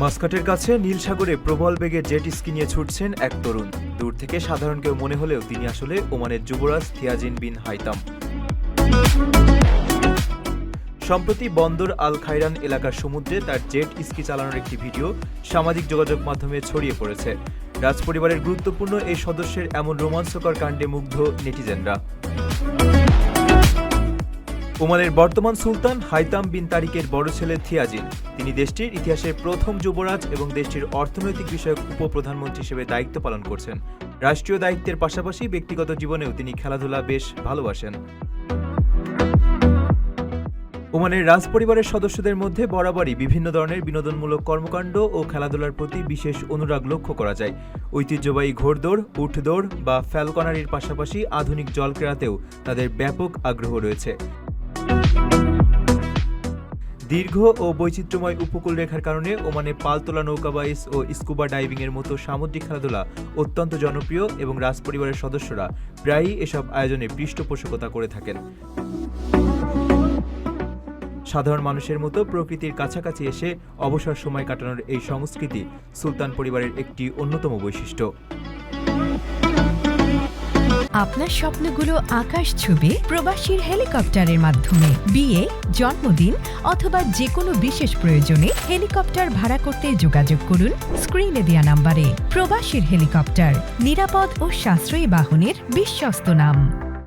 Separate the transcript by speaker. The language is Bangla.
Speaker 1: মাস্কাটের কাছে নীল সাগরে প্রবল বেগে জেট স্কি নিয়ে ছুটছেন এক তরুণ। দূর থেকে সাধারণ কেউ মনে হলেও তিনি আসলে ওমানের যুবরাজ থিয়াজিন বিন হাইতাম। সম্প্রতি বন্দর আল খাইরান এলাকার সমুদ্রে তার জেট স্কি চালানোর একটি ভিডিও সামাজিক যোগাযোগ মাধ্যমে ছড়িয়ে পড়েছে। রাজপরিবারের গুরুত্বপূর্ণ এই সদস্যের এমন রোমাঞ্চকর কাণ্ডে মুগ্ধ নেটিজেনরা। ওমানের বর্তমান সুলতান হাইতাম বিন তারিকের বড় ছেলে থিয়াজিন। তিনি দেশটির ইতিহাসের প্রথম যুবরাজ এবং দেশটির অর্থনৈতিক বিষয়ক উপপ্রধানমন্ত্রী হিসেবে দায়িত্ব পালন করছেন। রাষ্ট্রীয় দায়িত্বের পাশাপাশি ব্যক্তিগত জীবনেও তিনি খেলাধুলা বেশ ভালোবাসেন। ওমানের রাজপরিবারের সদস্যদের মধ্যে বরাবরই বিভিন্ন ধরনের বিনোদনমূলক কর্মকাণ্ড ও খেলাধুলার প্রতি বিশেষ অনুরাগ লক্ষ্য করা যায়। ঐতিহ্যবাহী ঘোড়দৌড়, উঠদৌড় বা ফ্যালকনারির পাশাপাশি আধুনিক জলক্রীড়াতেও তাদের ব্যাপক আগ্রহ রয়েছে। দীর্ঘ ও বৈচিত্র্যময় উপকূল রেখার কারণে ওমানে পালতোলা নৌকাবাইজ ও স্কুবা ডাইভিংয়ের মতো সামুদ্রিক খেলাধুলা অত্যন্ত জনপ্রিয় এবং রাজপরিবারের সদস্যরা প্রায়ই এসব আয়োজনে পৃষ্ঠপোষকতা করে থাকেন। সাধারণ মানুষের মতো প্রকৃতির কাছাকাছি এসে অবসর সময় কাটানোর এই সংস্কৃতি সুলতান পরিবারের একটি অন্যতম বৈশিষ্ট্য।
Speaker 2: আপনার স্বপ্নগুলো আকাশ ছুবে প্রবাসীর হেলিকপ্টারের মাধ্যমে। বিয়ে, জন্মদিন অথবা যে কোনো বিশেষ প্রয়োজনে হেলিকপ্টার ভাড়া করতে যোগাযোগ করুন স্ক্রিনে দেয়া নাম্বারে। প্রবাসীর হেলিকপ্টার, নিরাপদ ও সাশ্রয়ী বাহনের বিশ্বস্ত নাম।